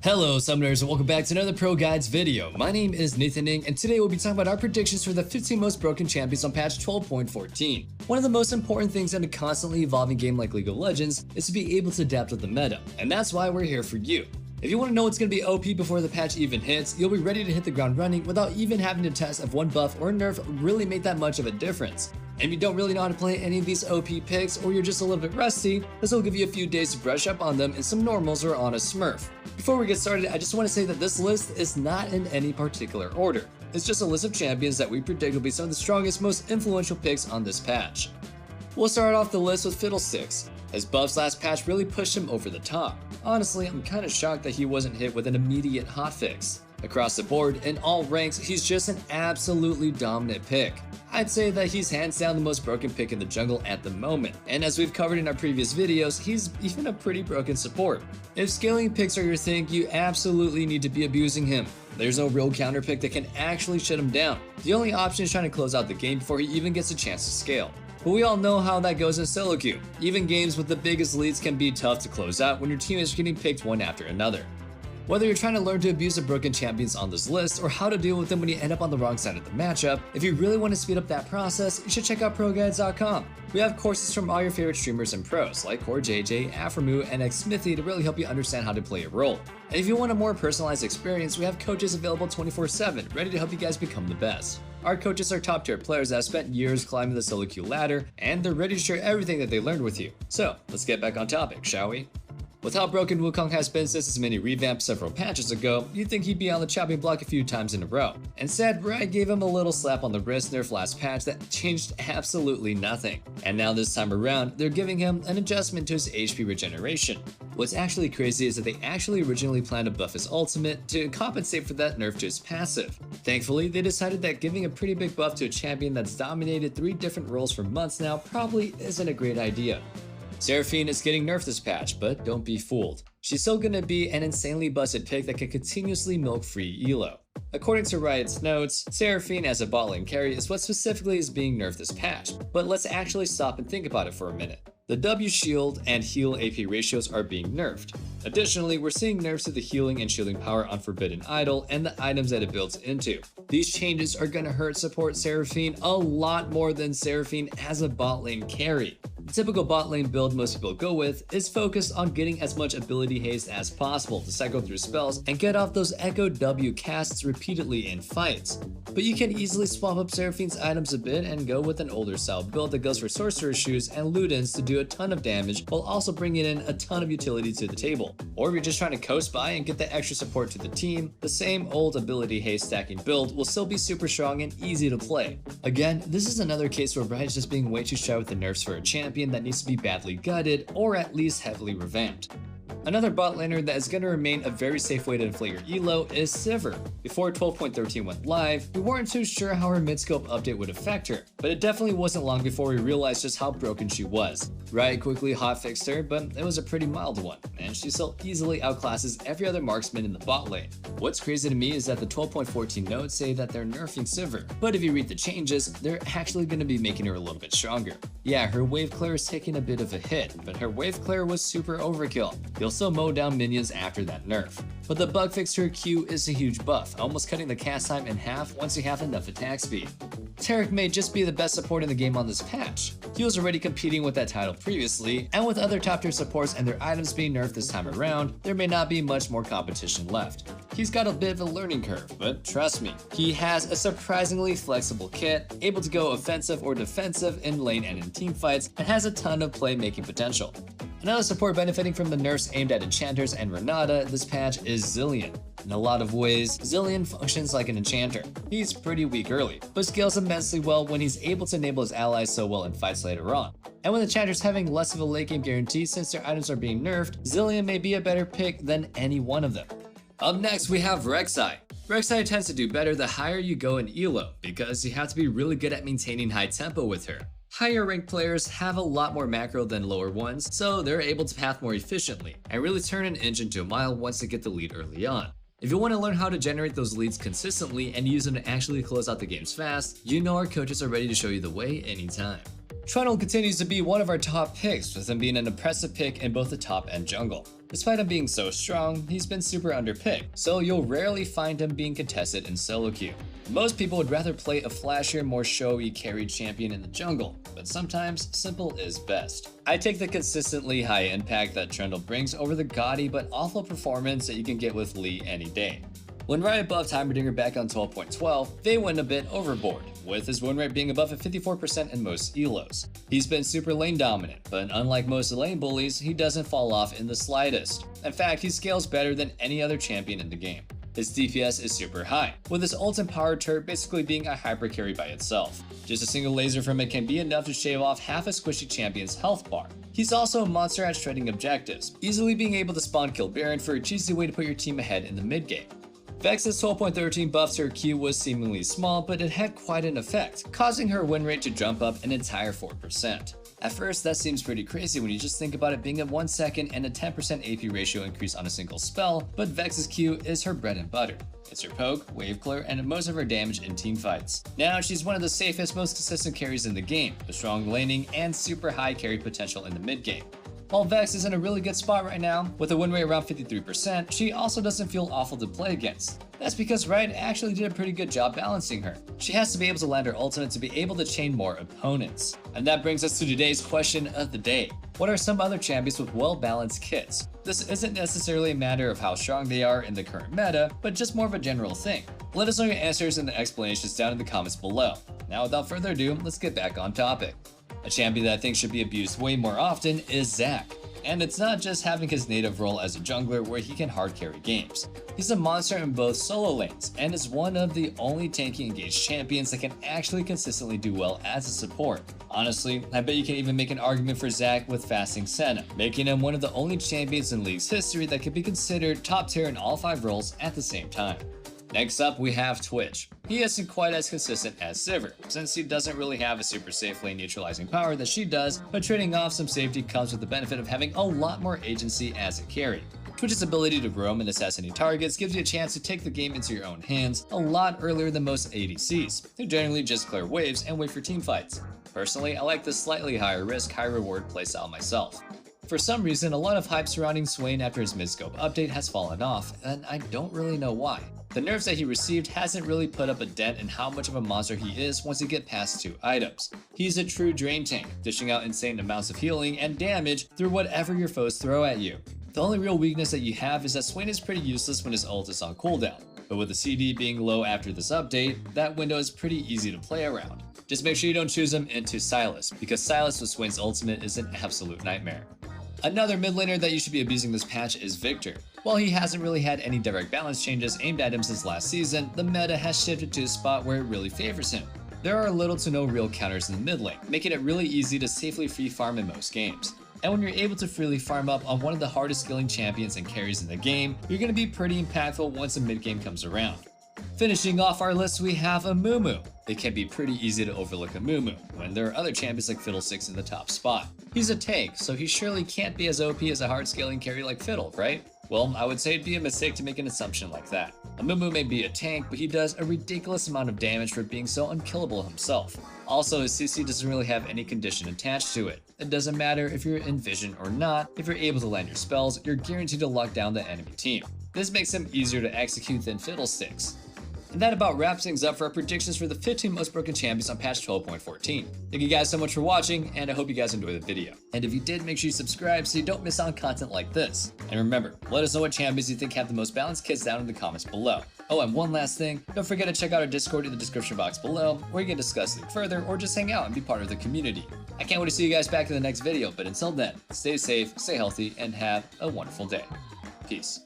Hello Summoners and welcome back to another Pro Guides video. My name is Nathan Ning and today we'll be talking about our predictions for the 15 most broken champions on patch 12.14. One of the most important things in a constantly evolving game like League of Legends is to be able to adapt with the meta, and that's why we're here for you. If you want to know what's going to be OP before the patch even hits, you'll be ready to hit the ground running without even having to test if one buff or nerf really made that much of a difference. And if you don't really know how to play any of these OP picks, or you're just a little bit rusty, this will give you a few days to brush up on them in some normals or on a smurf. Before we get started, I just want to say that this list is not in any particular order. It's just a list of champions that we predict will be some of the strongest, most influential picks on this patch. We'll start off the list with Fiddlesticks. His buffs last patch really pushed him over the top. Honestly, I'm kinda shocked that he wasn't hit with an immediate hotfix. Across the board, in all ranks, he's just an absolutely dominant pick. I'd say that he's hands down the most broken pick in the jungle at the moment, and as we've covered in our previous videos, he's even a pretty broken support. If scaling picks are your thing, you absolutely need to be abusing him. There's no real counter pick that can actually shut him down. The only option is trying to close out the game before he even gets a chance to scale. But we all know how that goes in solo queue. Even games with the biggest leads can be tough to close out when your teammates are getting picked one after another. Whether you're trying to learn to abuse the broken champions on this list or how to deal with them when you end up on the wrong side of the matchup, if you really want to speed up that process, you should check out ProGuides.com. We have courses from all your favorite streamers and pros like CoreJJ, Aframu, and XSmithy to really help you understand how to play a role. And if you want a more personalized experience, we have coaches available 24/7, ready to help you guys become the best. Our coaches are top tier players that have spent years climbing the solo queue ladder, and they're ready to share everything that they learned with you. So let's get back on topic, shall we? With how broken Wukong has been since his mini revamp several patches ago, you'd think he'd be on the chopping block a few times in a row. Instead, Riot gave him a little slap on the wrist nerf last patch that changed absolutely nothing. And now this time around, they're giving him an adjustment to his HP regeneration. What's actually crazy is that they actually originally planned to buff his ultimate to compensate for that nerf to his passive. Thankfully, they decided that giving a pretty big buff to a champion that's dominated 3 different roles for months now probably isn't a great idea. Seraphine is getting nerfed this patch, but don't be fooled. She's still gonna be an insanely busted pick that can continuously milk free elo. According to Riot's notes, Seraphine as a bot lane carry is what specifically is being nerfed this patch, but let's actually stop and think about it for a minute. The W shield and heal AP ratios are being nerfed. Additionally, we're seeing nerfs to the healing and shielding power on Forbidden Idol and the items that it builds into. These changes are gonna hurt support Seraphine a lot more than Seraphine as a bot lane carry. The typical bot lane build most people go with is focused on getting as much ability haste as possible to cycle through spells and get off those Echo W casts repeatedly in fights. But you can easily swap up Seraphine's items a bit and go with an older style build that goes for Sorcerer Shoes and Ludens to do a ton of damage while also bringing in a ton of utility to the table. Or if you're just trying to coast by and get the extra support to the team, the same old ability haste stacking build will still be super strong and easy to play. Again, this is another case where Riot's just being way too shy with the nerfs for a champion that needs to be badly gutted or at least heavily revamped. Another bot laner that is going to remain a very safe way to inflate your elo is Sivir. Before 12.13 went live, we weren't too sure how her mid-scope update would affect her, but it definitely wasn't long before we realized just how broken she was. Riot quickly hotfixed her, but it was a pretty mild one, and she still easily outclasses every other marksman in the bot lane. What's crazy to me is that the 12.14 notes say that they're nerfing Sivir, but if you read the changes, they're actually going to be making her a little bit stronger. Yeah, her wave clear is taking a bit of a hit, but her wave clear was super overkill. You'll still mow down minions after that nerf. But the bug fix to her Q is a huge buff, almost cutting the cast time in half once you have enough attack speed. Taric may just be the best support in the game on this patch. He was already competing with that title previously, and with other top tier supports and their items being nerfed this time around, there may not be much more competition left. He's got a bit of a learning curve, but trust me, he has a surprisingly flexible kit, able to go offensive or defensive in lane and in team fights, and has a ton of playmaking potential. Another support benefiting from the nerfs aimed at enchanters and Renata this patch is Zilean. In a lot of ways, Zilean functions like an enchanter. He's pretty weak early, but scales immensely well when he's able to enable his allies so well in fights later on. And with enchanters having less of a late game guarantee since their items are being nerfed, Zilean may be a better pick than any one of them. Up next we have Rek'Sai. Rek'Sai tends to do better the higher you go in elo, because you have to be really good at maintaining high tempo with her. Higher ranked players have a lot more macro than lower ones, so they're able to path more efficiently and really turn an inch into a mile once they get the lead early on. If you want to learn how to generate those leads consistently and use them to actually close out the games fast, you know our coaches are ready to show you the way anytime. Trundle continues to be one of our top picks, with him being an impressive pick in both the top and jungle. Despite him being so strong, he's been super underpicked, so you'll rarely find him being contested in solo queue. Most people would rather play a flashier, more showy carried champion in the jungle, but sometimes simple is best. I take the consistently high impact that Trundle brings over the gaudy but awful performance that you can get with Lee any day. When right above Heimerdinger back on 12.12, they went a bit overboard, with his win rate being above at 54% in most elos. He's been super lane dominant, but unlike most lane bullies, he doesn't fall off in the slightest. In fact, he scales better than any other champion in the game. His DPS is super high, with his ult and power turret basically being a hyper carry by itself. Just a single laser from it can be enough to shave off half a squishy champion's health bar. He's also a monster at shredding objectives, easily being able to spawn kill Baron for a cheesy way to put your team ahead in the mid game. Vex's 12.13 buff to her Q was seemingly small, but it had quite an effect, causing her win rate to jump up an entire 4%. At first, that seems pretty crazy when you just think about it being a 1 second and a 10% AP ratio increase on a single spell, but Vex's Q is her bread and butter. It's her poke, wave clear, and most of her damage in teamfights. Now, she's one of the safest, most consistent carries in the game, with strong laning and super high carry potential in the mid game. While Vex is in a really good spot right now, with a win rate around 53%, she also doesn't feel awful to play against. That's because Riot actually did a pretty good job balancing her. She has to be able to land her ultimate to be able to chain more opponents. And that brings us to today's question of the day. What are some other champions with well-balanced kits? This isn't necessarily a matter of how strong they are in the current meta, but just more of a general thing. Let us know your answers and the explanations down in the comments below. Now without further ado, let's get back on topic. A champion that I think should be abused way more often is Zac. And it's not just having his native role as a jungler where he can hard carry games. He's a monster in both solo lanes, and is one of the only tanky engaged champions that can actually consistently do well as a support. Honestly, I bet you can even make an argument for Zac with fasting Senna, making him one of the only champions in League's history that can be considered top tier in all 5 roles at the same time. Next up, we have Twitch. He isn't quite as consistent as Sivir, since he doesn't really have a super safe lane neutralizing power that she does, but trading off some safety comes with the benefit of having a lot more agency as a carry. Twitch's ability to roam and assassinate targets gives you a chance to take the game into your own hands a lot earlier than most ADCs, who generally just clear waves and wait for teamfights. Personally, I like this slightly higher risk, high reward playstyle myself. For some reason, a lot of hype surrounding Swain after his mid-scope update has fallen off, and I don't really know why. The nerfs that he received hasn't really put up a dent in how much of a monster he is once you get past 2 items. He's a true drain tank, dishing out insane amounts of healing and damage through whatever your foes throw at you. The only real weakness that you have is that Swain is pretty useless when his ult is on cooldown, but with the CD being low after this update, that window is pretty easy to play around. Just make sure you don't choose him into Sylas, because Sylas with Swain's ultimate is an absolute nightmare. Another mid laner that you should be abusing this patch is Viktor. While he hasn't really had any direct balance changes aimed at him since last season, the meta has shifted to a spot where it really favors him. There are little to no real counters in the mid lane, making it really easy to safely free farm in most games. And when you're able to freely farm up on one of the hardest scaling champions and carries in the game, you're going to be pretty impactful once the mid game comes around. Finishing off our list, we have Amumu. It can be pretty easy to overlook Amumu when there are other champions like Fiddlesticks in the top spot. He's a tank, so he surely can't be as OP as a hard scaling carry like Fiddle, right? Well, I would say it'd be a mistake to make an assumption like that. Amumu may be a tank, but he does a ridiculous amount of damage for being so unkillable himself. Also, his CC doesn't really have any condition attached to it. It doesn't matter if you're in vision or not, if you're able to land your spells, you're guaranteed to lock down the enemy team. This makes him easier to execute than Fiddlesticks. And that about wraps things up for our predictions for the 15 most broken champions on patch 12.14. Thank you guys so much for watching, and I hope you guys enjoyed the video. And if you did, make sure you subscribe so you don't miss out on content like this. And remember, let us know what champions you think have the most balanced kits down in the comments below. Oh, and one last thing, don't forget to check out our Discord in the description box below, where you can discuss it further or just hang out and be part of the community. I can't wait to see you guys back in the next video, but until then, stay safe, stay healthy, and have a wonderful day. Peace.